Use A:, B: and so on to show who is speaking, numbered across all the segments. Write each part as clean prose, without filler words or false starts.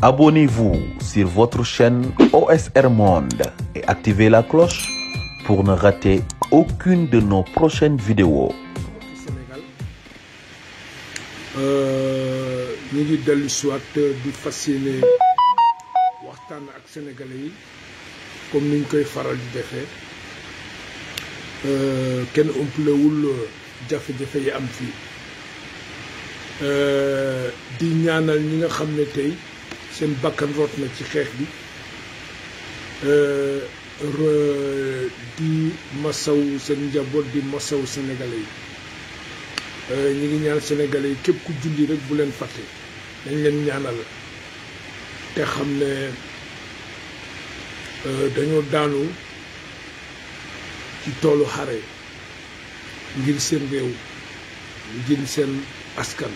A: Abonnez-vous sur votre chaîne OSR Monde et activez la cloche pour ne rater aucune de nos prochaines vidéos.
B: Sénégal ñu ngi dellu siwaat di fas yéene waxtaan ak sénégalais yi comme niñ koy faral di defee kenn umpalewul jafe-jafe yi am fii di ñaanal ñi nga xam ne tey seen bakkan root na ci xeex bi di masaw seen njaboot di masaw sénégalais yi ñi ngi ñaan sénégalais yi képp ku julli rek bu leen fàtte dañ leen ñaanal te xam ne dañoo daanu ci toolu xare ngir seen réew ngir seen askan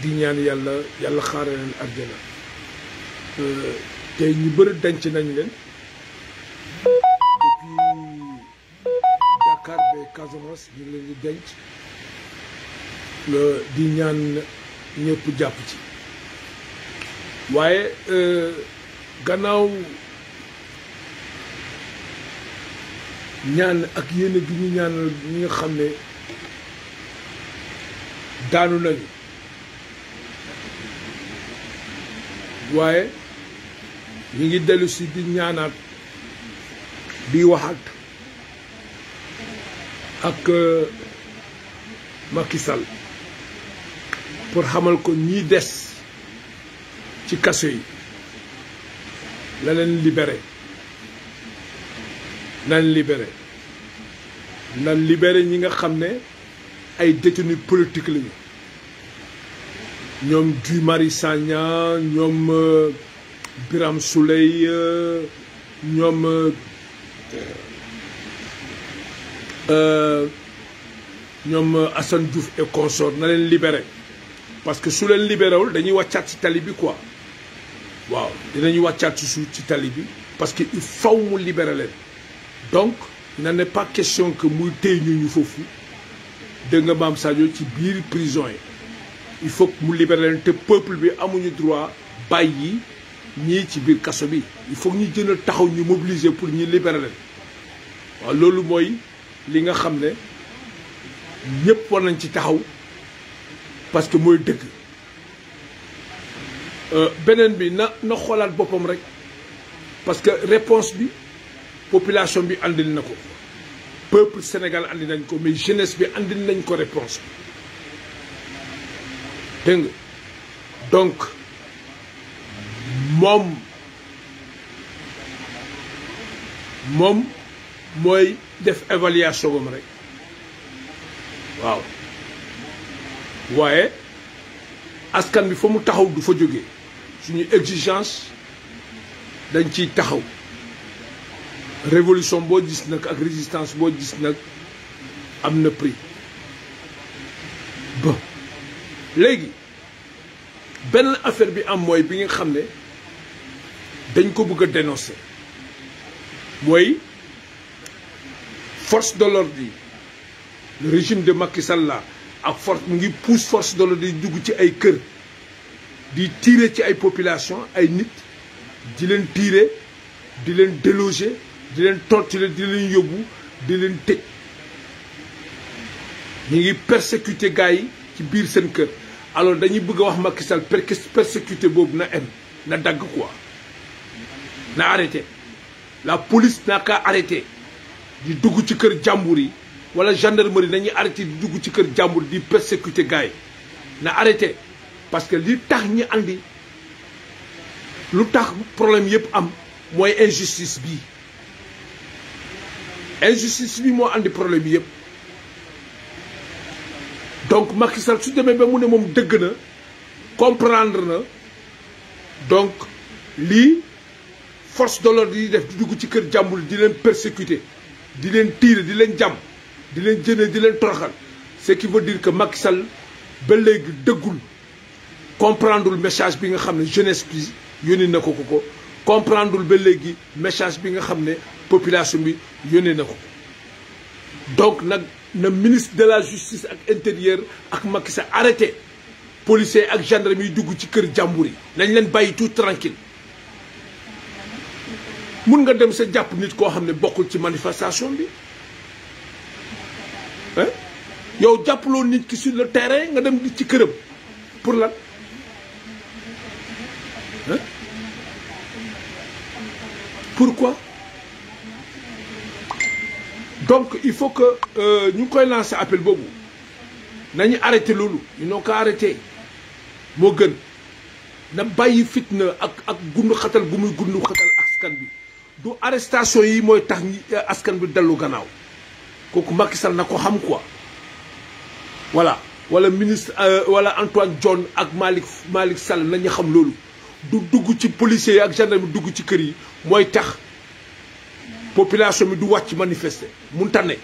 B: di ñaan yàlla xaare leen àjjana te ñu bëri denc nañ leen depuis Dakar ba Casamance ñu ngi leen di denc di ñaan ñëpp jàpp ci waaye gannaaw ñaan ak yéene gi ñu ñaanal ñi nga xam ne daanu nañu waaye ñu ngi dellu si di ñaanaat di waxaat ak Macky Sall pour xamal ko ñi des ci kaso yi la leen libéré nan libéré ñi nga xam ne ay détenus politiques lañu ñoom Guy Marius Sagna ñoom Birame Souleye ñoom Assane Diouf et consort na leen libéré parce que su leen libéré wul dañuy wàccaat ci tali bi quoi waaw dinañu wàccaat ci suuf ci tali bi parce que il faut mu libéré leen donc il n'en est pas question que muy téy ñu foofu dégg nga Mame Sadio ci biir prison yi il faut que mu libéré leen te peuple bi amuñu droit bàyyi ñii ci biir kaso bi il faut ñu jël taxaw ñu mobiliser pour ñu libérer leen waaw loolu mooy li nga xam ne ñëpp war nañ ci taxaw parce que mooy dëgg beneen bi na xoolaat boppam rek parce que réponse bi population bi andil na ko peuple Sénégal andi nañ ko mais jeunesse bi andil nañ ko réponse bi dégg nga donc moom mooy def évaluation bam rek waaw waaye askan bi fa mu taxaw du fa jógee suñu exigence dañ ciy taxaw révolution boo gis nag ak résistance boo gis nag am na prix bon léegi benn affaire bi am mooy bi nga xam ne dañ ko bëgg a dénoncer mooy force de l'ordre yi le régime de Macky Sall la ak force mu ngi pousse force de l'ordre yi dugg ci ay kër di tirer ci ay population ay nit di leen tirer di leen déloger di leen torturer di leen yóbbu di leen tëj ñu ngi persécuter gars yi ci biir seen kër alors dañuy bëgg a wax Macky Sall persécuté boobu na em na dagg quoi na arrêté la police n'a qu'à arrêté di dugg ci kër jàmbur yi wala gendarmerie nañuy arrêté di dugg ci kër jàmbur di persécuté gars yi na arrêté parce que li tax ñi andi lu tax problème yëpp am mooy injustice bi moo andi problème yëpp donc Macky Sall su demee ba mu ne moom dëgg na comprendre na donc lii force de l'ordre yi def di dugg ci kër jàmbur di leen persécuter di leen tirer di leen jàmm di leen jëne di leen toroxal ce qui veut dire que Macky Sall ba léegi dëggul comprendreul message bi nga xam ne jeunesse bi yónnee na ko comprendreul ba léegi message bi nga xam ne population bi yónnee na ko donc nag na ministre de la justice ak intérieur ak Macky Sall arrêté policiers ak gendarme yi dugg ci kër jàmbur yi nañ leen bàyyi tout tranquille mun nga dem sa jàpp nit koo xam ne bokkul ci manifestation bi yow jàppaloo nit ki sur le terrain nga dem ci këram pour lan pourquoi donc il faut que ñu ngi koy lancer appel boobu nañu arrêté loolu ñu noo ko arrêté moo gën na bàyyi fitna ak gundu xatal gu muy gundu xatal askan bi du arrestation yi mooy tax askan bi dellu gannaaw kooku Macky Sall na ko xam quoi voilà wala ministre wala Antoine Diome ak Malick Sall nañu xam loolu du dugg ci policiers yi ak gendarme bi dugg ci kër yi mooy tax population bi du wàcc manifester mun tane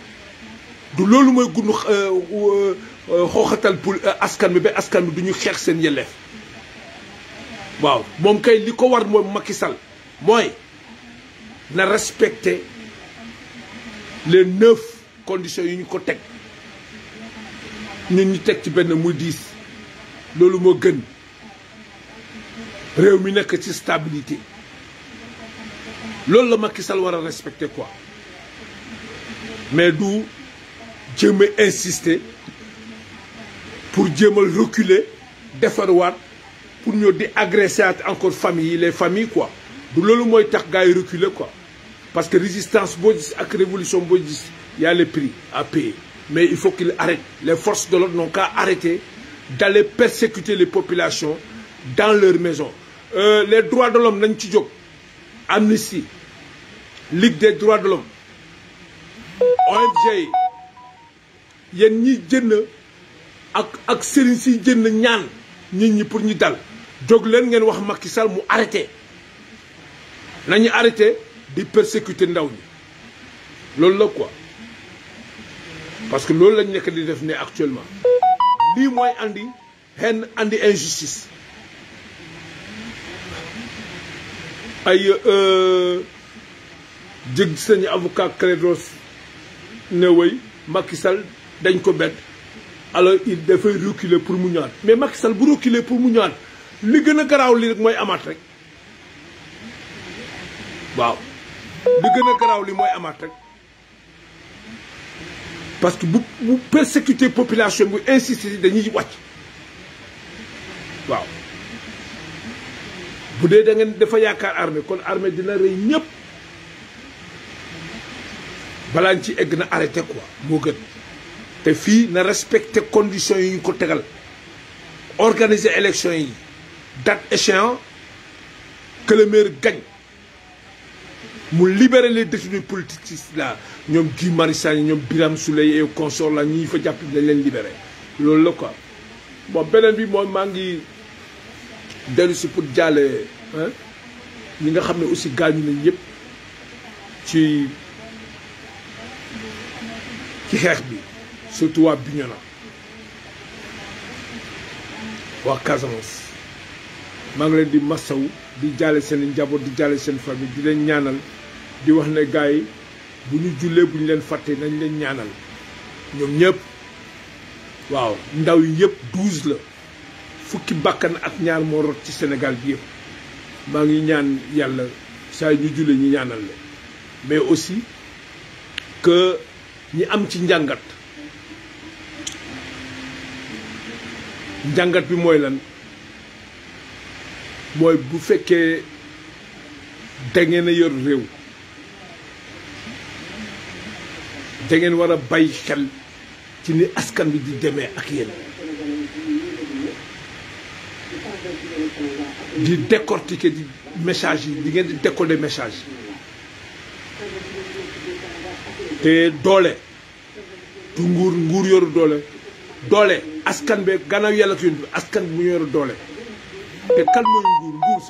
B: du loolu mooy gundu xooxatal pour askan bi ba askan bi du ñu xeex seen yelleef waaw moom kay li ko war mooy Macky Sall mooy na respecter les 9 conditions yi ñu ko teg ñun ñu teg ci benn muy 10 loolu moo gën réew mi nekk ci stabilité loolu la Macky Sall war a respecter quoi mais du jéem a insister pour jéem a reculer defarwaat pour ñoo di agresser encore famille yi les familles quoi du loolu mooy tax gars yi reculer quoi parce que résistance boo gis ak révolution boo gis y a les prix à payer mais il faut qu'il arrête les forces de l'ordre n'ont qu'à arrêter d'aller persécuter les populations dans leurs maisons les droits de l'homme nañ ci jóg Amnesty Ligue des droits de l'homme ONG yi yéen ñi jënd ak sëriñ si jënd ñaan nit ñi pour ñu dal jóg leen ngeen wax Macky Sall mu arrêté nañu arrêté di persécuter ndaw ñi loolu la quoi parce que loolu lañ nekk di def ne actuellement lii mooy andi xenn andi injustice ay jëg sañu avocat Clédor ne way Macky Sall dañ ko bett alors il dafay reculer pour mu ñëwaat mais Macky Sall bu reculer pour mu ñëwaat li gën a garaaw li rek mooy amaat rek waaw li gën a garaaw li mooy amaat rek parce que bu persécuter population bu insister dañuy wàcc waaw bu dee da ngeen dafa yaakaar armée kon armée dina rey ñëpp balaa ci egg na arrêté quoi moo gën te fii na respecter conditions yi ñu ko tegal organiser élection yi date échéant que le maire gagne mu libérer les détenus politiques là ñoom Guy Marius Sagna ñoom Birame Souleye et consort la ñi fa jàpp dañ leen libérer loolu la quoi bon beneen bi mooy maa ngi dellu si pour jàlle ñi nga xam ne aussi gaañu nañ yëpp ci xeex bi surtout waa Bignona waa Casamance maa ngi leen di masawu di jàlle seen njaboot di jàlle seen famille di leen ñaanal di wax ne gars yi bu ñu jullee bu ñu leen fàtte nañ leen ñaanal ñoom ñëpp waaw ndaw yi yëpp 12 la fukki bakkan ak ñaar moo rot ci Sénégal bi yëpp maa ngi ñaan yàlla saa ñu jullee ñu ñaanal la mais aussi que ñi am ci njàngat bi mooy lan mooy bu fekkee da ngeen a yor réew da ngeen war a bàyyi xel ci ni askan bi di demee ak yéen di décortiquer di message yi di ngeen di décoder message te doole du nguur yoru doole askan bi gannaaw yàlla ko yoon bi askan bi mu yoru doole te kan mooy nguur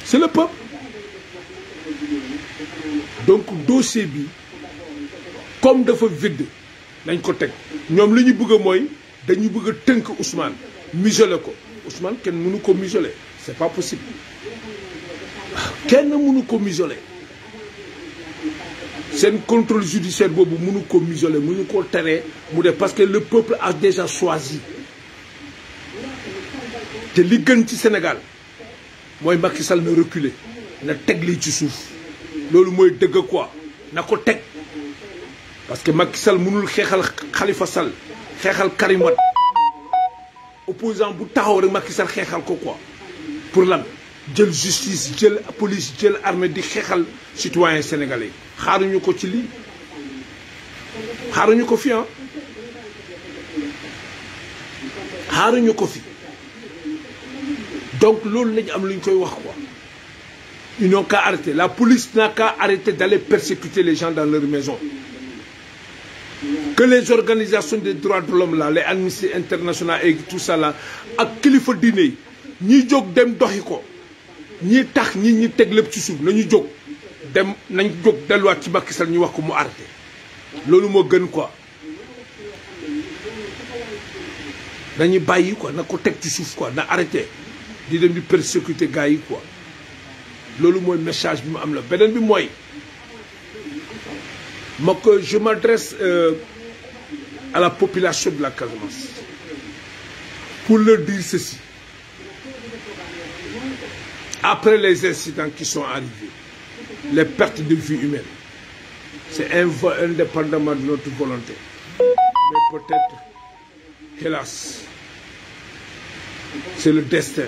B: c'est le peuple donc dossier bi comme dafa vide nañ ko teg ñoom li ñu bëgg mooy dañu bëgg a tënk Ousmane muselé ko Ousmane kenn mënu ko muselé c'est pas possible kenn mënu ko muselé seen contrôle judiciaire boobu mënu ko muselé mënu ko teree mu def parce que le peuple a déjà choisi te li gën ci Sénégal mooy Macky Sall na reculer na teg lii ci suuf loolu mooy dëgg quoi na ko teg parce que Macky Sall mënul xeexal Khalifa Sall xeexal Karim Wade opposant bu taxaw rek Macky Sall xeexal ko quoi pour lan jël justice jël police jël armée di xeexal citoyens sénégalais xaaruñu ko ci lii xaaruñu ko fi ah xaaruñu ko fi donc loolu lañu am lu ñu koy wax quoi ils n'ont qu'à arrêter la police n'a qu'à arrêter d'aller persécuter les gens dans leur maison que les organisations des droits de l'homme là les Amnesty International et tout ça là ak kilifa diine yi ñi jóg dem doxi ko ñi tax ñi teg lépp ci suuf nañu jóg dem nañ jóg delluwaat ci Macky Sall ñu wax ko mu arrêté loolu moo gën quoi dañuy bàyyi quoi na ko teg ci suuf quoi na arrêté di dem di persécuter gars yi quoi loolu mooy message bi mu am la beneen bi mooy ma ko je m'adresse à la population de la Casamance pour leur dire ceci après les incidents qui sont arrivés les pertes de vie humaine c'est indépendamment de notre volonté mais peut-être hélas c'est le destin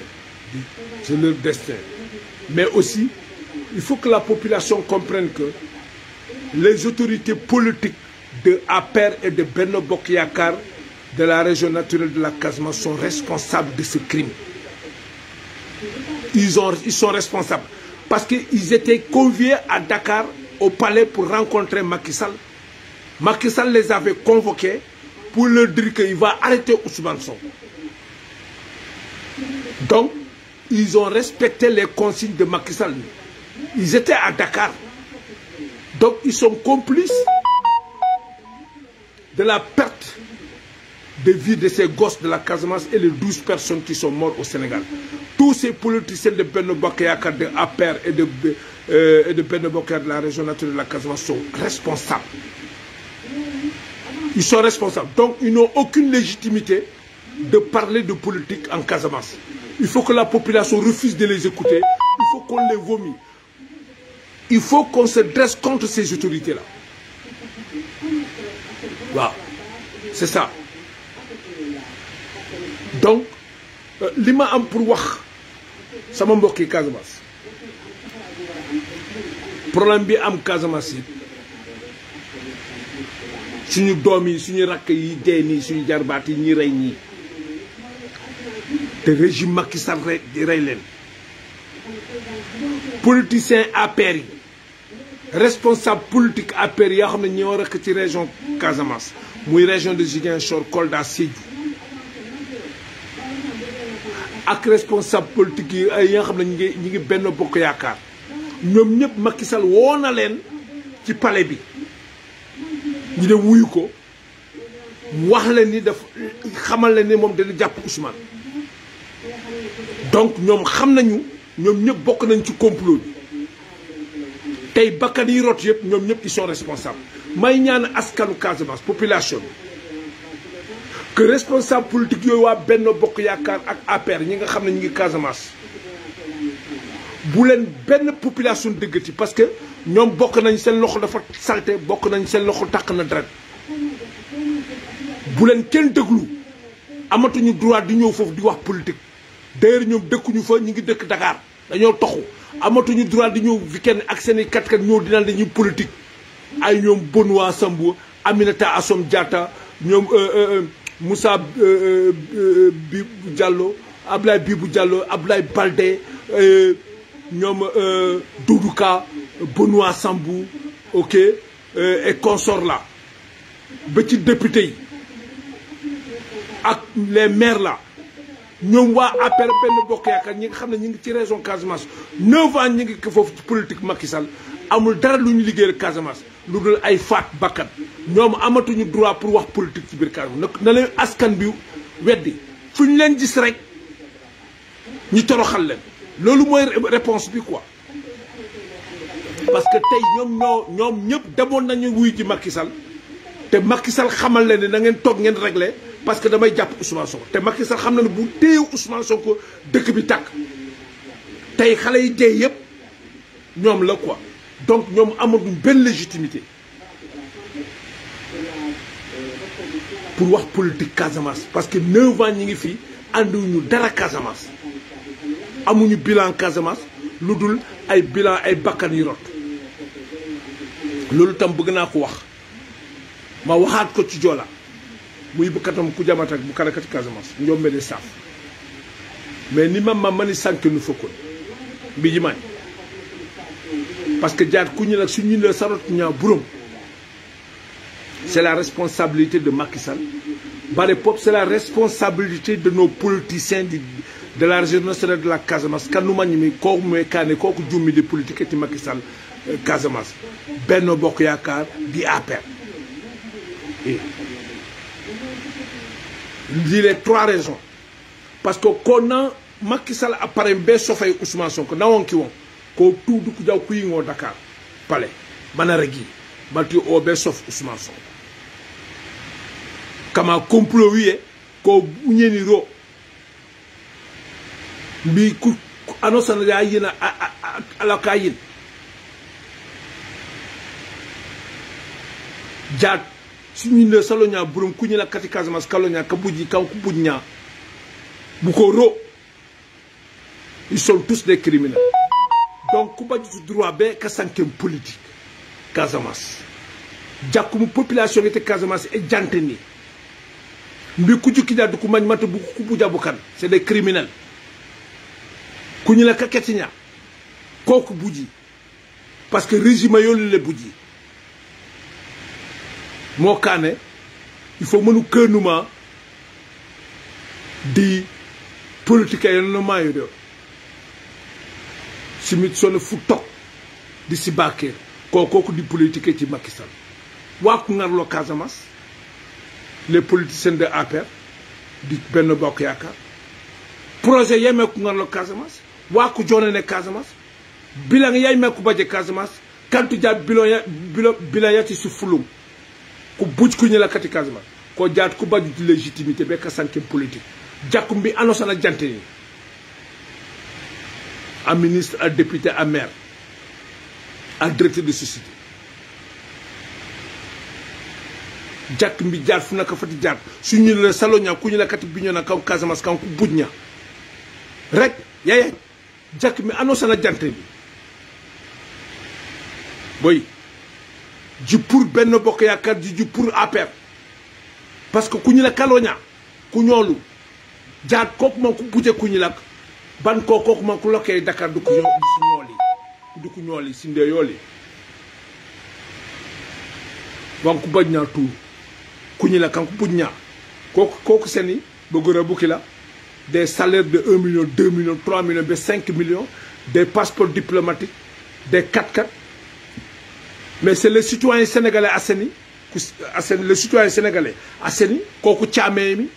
B: c'est leur destin mais aussi il faut que la population comprenne que les autorités politiques de APR et de Benno Bokk Yakaar de la région naturelle de la Casamance sont responsables de ce crime. Ils sont responsables parce qu'ils étaient conviés à Dakar au palais pour rencontrer Macky Sall. Macky Sall les avait convoqués pour leur dire qu'il va arrêter Ousmane Sonko. Donc, ils ont respecté les consignes de Macky Sall. Ils étaient à Dakar. Donc, ils sont complices de la perte de vie de ces gosses de la Casamance et les 12 personnes qui sont mortes au Sénégal. Tous ces politiciens de Benno Bokk Yakaar, de APR et de Benno Bokk Yakaar de la région naturelle de la Casamance sont responsables. Ils sont responsables. Donc, ils n'ont aucune légitimité de parler de politique en Casamance. Il faut que la population refuse de les écouter. Il faut qu'on les vomit. Il faut qu'on se dresse contre ces autorités-là. Wow. C'est ça. Donc, li ma am pour wax sama mbokki Casamance problème bi am Casamance yi suñu doom yi suñu rakk yi dee nii suñu jarbaat yi ñi rey ñii te régime Macky Sall rey leen politiciens APR yi responsable politique APR yoo xam ne ñoo rekk ci région Casamance muy région de Ziguinchor Kolda Sédhiou ak responsable politique yi ay nga xam ne ñi ngi Benno Bokk Yakaar ñoom ñëpp Macky Sall woo na leen ci palais bi ñu dem wuyu ko wax leen ni daf xamal leen ni moom dana jàpp Ousmane donc ñoom xam nañu ñoom ñëpp bokk nañ ci complot bi tey bakkan yi rot yëpp ñoom ñëpp ils sont responsables may ñaan askanu Casamance population bi que responsable politique yooyu waa Benno Bokk Yakaar ak APR ñi nga xam ne ñu ngi Casamance bu leen benn population dëggati parce que ñoom bokk nañ seen loxo dafa salte bokk nañ seen loxo tàq na deret bu leen kenn déglu amatuñu droit di ñëw foofu di wax politique d'ailleurs ñoom dëkkuñu fa ñu ngi dëkk Dakar dañoo toxu amatuñu droit di ñëw weekend ak seen i kat ñëw dinaan dañuy politique ay ñoom Benoît Sambou Aminata Assome Diatta ñoom Moussa Bibou Diallo Ablaye Bibou Diallo Ablaye Baldé ñoom Doudou Ka Benoît Sambou ok et consort là ba ci député yi ak les maires là ñoom waa APR Benno Bokk Yakaar ñi nga xam ne ñu ngi ci région Casamance 9 ans ñu ngi ko foofu ci politique Macky Sall amul dara lu ñu liggéeyal Casamance lu dul ay faat bakkan ñoom amatuñu droit pour wax politique ci biir Casamance na leen askan bi weddi fu ñu leen gis rek ñu toroxal leen loolu mooy réponse bi quoi parce que tey ñoom ñëpp demoon nañu wuy ji Macky Sall te Macky Sall xamal leen ne na ngeen toog ngeen réglé parce que damay jàpp Ousmane Sonko te Macky Sall xam na ne bu téye Ousmane Sonko dëkk bi tàkk tey xale yi dee yëpp ñoom la quoi donc ñoom amatuñ benn légitimité pour wax politique Casamance parce que 9 ans ñi ngi fi ànduñu dara Casamance amuñu bilan Casamance lu dul ay bilan ay bakkan yu rot loolu tam bëgg naa ko wax ma waxaat ko ci Joola muy bu katam ku jamatak bu karakati Casamance njombe de saaf mais ni ma mani sànq nu fokkoon mbi ji mañ parce que jaar ku ñu nag suñu la sarot ñaa buróom c'est la responsabilité de Macky Sall Bale Pop c'est la responsabilité de nos politiciens de la région nationale de la Casamance kan nu ma ñi mi kooku mooy kaane kooku jummi di politique ci Macky Sall Casamance Benno Bokk Yaakaar di APR il y a 3 raisons parce que quand Macky Sall apparaît be sofay Ousmane Sonko na wonki won ko tuudu ku jaw ku yingo Dakar palais banara gi balti o be sof Ousmane Sonko kama complot wiye ko ñeni ro bi ku annonce na ya yina ala ka yin jaat suñu ne saloña burum ku ñu la kati Casamance kaloña ka buji kan ku bujña bu ko ro ils sont tous des criminels donc ku baju droit be ka sankem politique Casamance jakkumu population était Casamance et janteni mbi ku jukki da ku mañ mata bu ku buja bu kan c'est des criminels ku ñu la ka ketiña koku buji parce que régime yolu le buji moo kaane il faut mënu kënuma di politique yenn maayo do simit solo fu tok di si baké kooku di politique ci Macky Sall waa ku ngar lo Casamance les politiciens de APR di Benno Bokk Yaakaar projet yeme ku ngar lo Casamance waa ku joone ne Casamance bilan yay me ku baje Casamance kantu ja bilan ya ci su fulum ku buj ku ñu la kati Casamance ko jaat ku baju di légitimité be ka sankem politique jakkum bi annonce na jante ni à ministre à député à maire à directeur de société jakkum bi jaat fu naka fati jaat suñu la saloña ku ñu la kati biño na kaw Casamance kan ku bujña rek yaye jakkum bi annonce na jante bi boy ji pour Benno Bokk Yaakaar ji pour APR parce que ku ñu la kaloña ku ñoolu jaat kooku man ku buje ku ñu lak ban kooku man ku lokkee Dakar du ko ñooli si ndeyooli wan ku bañ naa tuur ku ñu la kan ku buj ñaa kooku seeni bëgg a bukki la des salaires de 1 million 2 millions 3 millions ba 5 millions des passeports diplomatiques des 4x4 mais c'est le citoyen sénégalais Asseni le citoyen sénégalais Asseni kooku caamee mi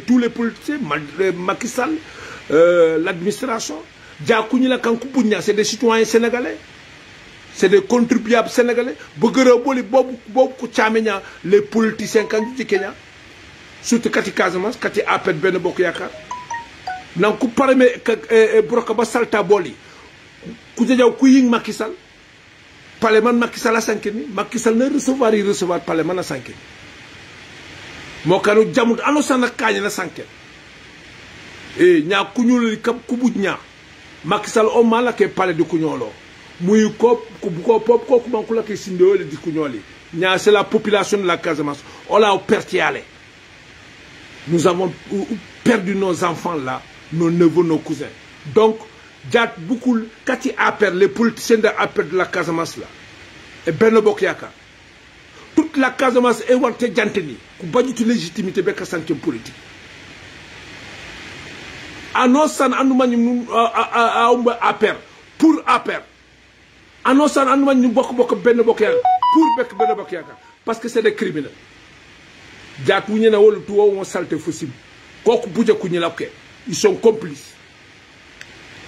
B: tous les politiciens Macky Sall l'administration jaakuñu la kan ku buñña c'est des citoyens sénégalais c'est des contribuables sénégalais bëgg boli boobu ku caame ñaa les politiciens kan ju ci Kenya surtout kati Casamance kati APR Benno Bokk Yaakaar nan ku parame broka ba salta boli ku jajaw ku ying Macky Sall parlement Macky Sall a sankeni Macky Sall ne recevoir parlement a sankeni moo kanu jamut annonce na kaañ na sanken e ñaa ku ñuul kam ku buj ñaa Macky Sall o mala ke palais di ku ñoolo muy ko pop ko man ku la ke sindeo le di ku ñooli ñaa c'est la population de la Casamance on l'a pertiale nous avons perdu nos enfants là nos neveux nos cousins donc jaat beaucoup kati APR les politiciens de APR de la Casamance là et Benno Bokk Yaakaar toute la Casamance est wante janteni ku bajuti légitimité be ka sankem politique annonce anduma ñu APR pour APR annonce anduma ñu bokk Benno Bokk Yaakaar pour bekk Benno Bokk Yaakaar parce que c'est des criminels jaat wu ñu ne wala tu wo salté fosim kooku buje ku ñu la ke ils sont complices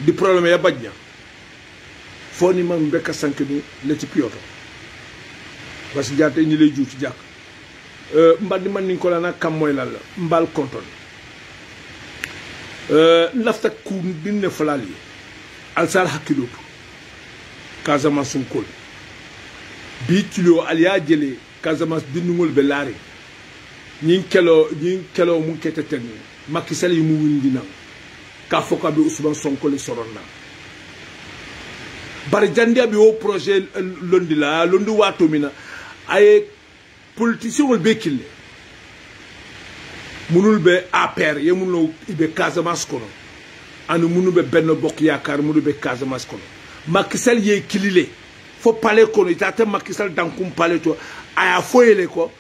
B: di problème ya bajña fo ni man bekk sank ni le ci piyoto parce que jaate ñi lay ju ci jàkk mbadi man ni ko la na kam moy la mbal konton lafta ku dinne falali alsal hakilotu Casamance sunkol bi tilo aliya jele Casamance dinungol be laari ñin kelo mu kete ten Macky Sall yi mu windi na ka foka be Ousmane Sonko le soronna bari jandia bi o projet londi wato mina ay politicien wol be kille munul be APR ye munul ibe Casamance kono anu munul be Benno Bokk Yaakaar munul be Casamance kono Macky Sall ye kilile fo palais kono itata Macky Sall dankum palais to aya foyele ko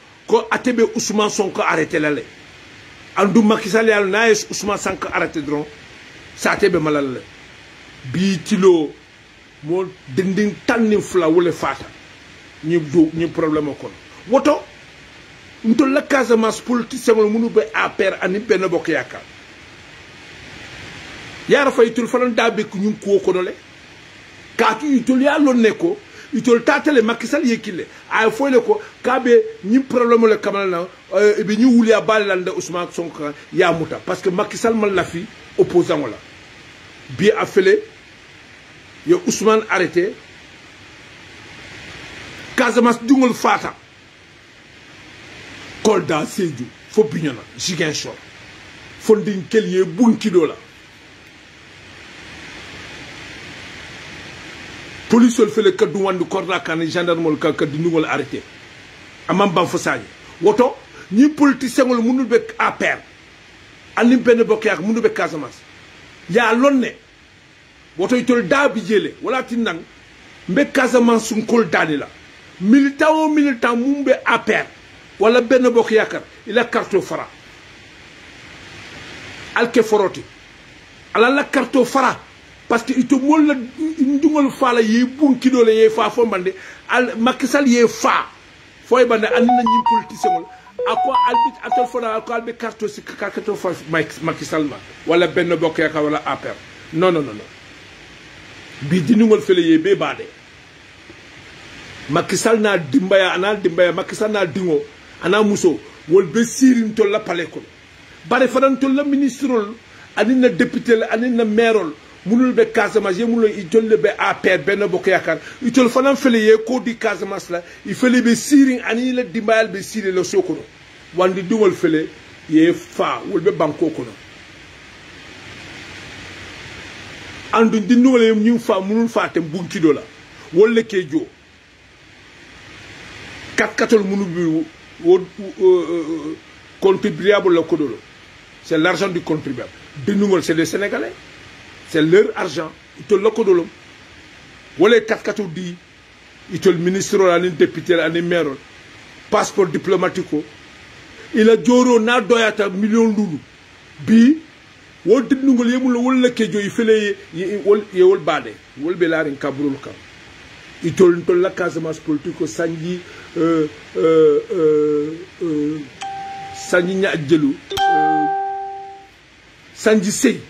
B: atebe Ousmane Sonko arrêté la le andu Macky Sall yalla na Ousmane Sonko arrêté dron sa atebe malal bi tilo mo dinding tanni fula wole fata ñi problème ko woto nto la Casamance politicien munu be APR ani Benno Bokk Yaakaar yara faytul fanan dabe ko ñun ko no le ka ki itul ya lon ne ko itul tatale Macky Sall yekile ay foyle ko kabe ñi problème le kamal na be ñu wuli ya balande Ousmane Sonko ya muta parce que Macky Sall man la fi opposant la bi afele yo Ousmane arrêté Casamance dungol fata Kolda Sédhiou fo Bignona Ziguinchor fondin kelier bunkido la police ol fele kaddu wandu korda kan gendarme ka kaddu ngol arrêté amam bam fo sañi woto ñi politicien ngol munul be APR ani Benno Bokk Yaakaar munul be Casamance ya lonne woto itol da bi jele wala tin nang mbe Casamance sun kol dani la militant mumbe APR wala Benno Bokk Yaakaar ila carte fara alke foroti ala la carte fara parce que ito mol la ndungol fala ye bunki dole ye fa fo bande al Macky Sall ye fa foy bande anna ñi politicien ngol akwa albit atol fona akwa albe carte ci carte fo Macky Sall ma wala Benno Bokk Yaakaar wala APR non bi dinungol fele ye be bade Macky Sall na dimbaya Macky Sall na dingo ana muso wol be sirin to la palais ko bare fadan to la ministre ani na député ani na maire munul be Casamance ye munul itol be APR Benno Bokk Yaakaar itol fanan fele ye ko di Casamance la il fele be sirin ani la dimbayal be siré le sokono wandi dingol fele ye fa wol be banko ko andu dinugole ñu fa munul fatem bunkido la wolle kejo katol munul bi contribuable la kodolo c'est l'argent du contribuable dinugol c'est des Sénégalais c'est leur argent itol la kodolo wolle katol di itol ministre ani député ani maire passeport diplomatique il a joro na doyata million lulu bi wol dinugol yemul wolle kejo i fele wol bade wol be larin kabrul kam itol la Casamance politique sanji sanji nya jelu sanji sey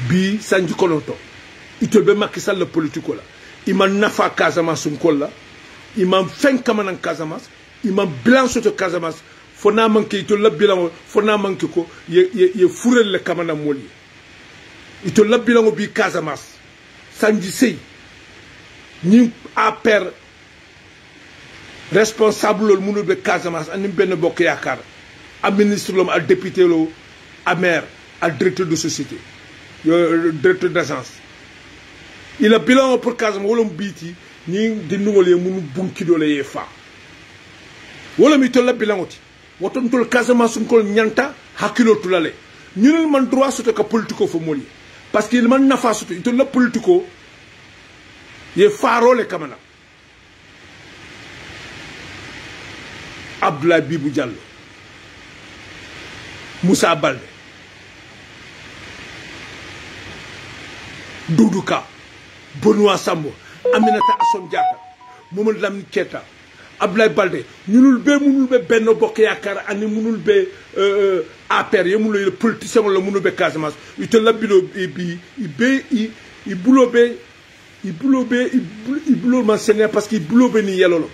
B: bi sanji konoto itol be Macky Sall la politique la imam nafa Casamance kolla imam fen kamanan Casamance imam bilan soto Casamance fona manke itol la bilan fona manke ko ye furel le kamana moli itol la bilan bi Casamance sanji sey ni APR responsable lol munu be Casamance ani Benno Bokk Yaakaar a ministre lom al député lo a maire al directeur de société directeur d'agence il a bilan pour Casamance wolom biti ni di nungole munu bunki dole ye fa wolom itol la bilan oti woton tol Casamance ko nyanta hakilo tulale ñunul man droit soto ka politico fo moli parce qu'il man nafa soto itol la politico ye farole kamana Abdoulaye Bibou Diallo Moussa Baldé Doudou Ka Benoît Sambou Aminata Assome Diatta Mamadou Lamine Keita Abdoulaye Baldé ñunul be Benno Bokk Yaakaar ani munul be APR ye munul politicien wala munul be Casamance ite labilo bi i bulo man sene parce que bulo be ni yelolo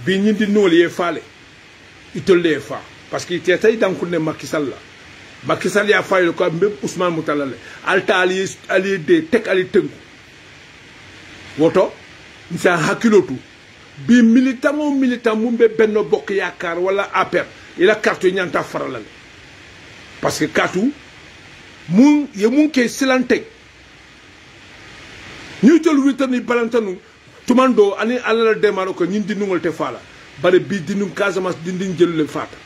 B: bi ñindi nool ye faale itolle fa parce que te tay danku ne Macky Sall la Macky Sall ya faale ko même Ousmane Moutalale alta ali de tek ali tengu woto nsa hakilotu bi militant mumbe benno bokk yakar wala APR ila carte ñanta faralal parce que katu mun ke silante ñu tol witani balantanu tumando ani alala demaro ko ñindi nungol te fala bare bi dinum Casamance dindin jël le fata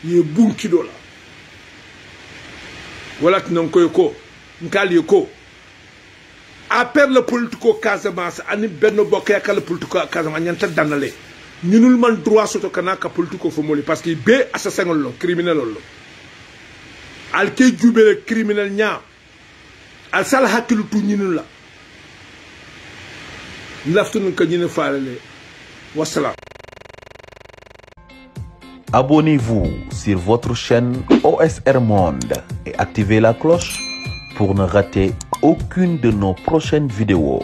B: ye bunki dola wala non koy ko nkali ko APR le politico Casamance ani benno bokk yakal politico Casamance ñanta danale ñunul man droit soto kanaka politico fo moli parce que be assassin lo criminel lo al ke jubele criminel nya al sal hakilu tu ñinul la laftun ka ñine faalale wassalam.
A: Abonnez-vous sur votre chaîne OSR Monde et activez la cloche pour ne rater aucune de nos prochaines vidéos.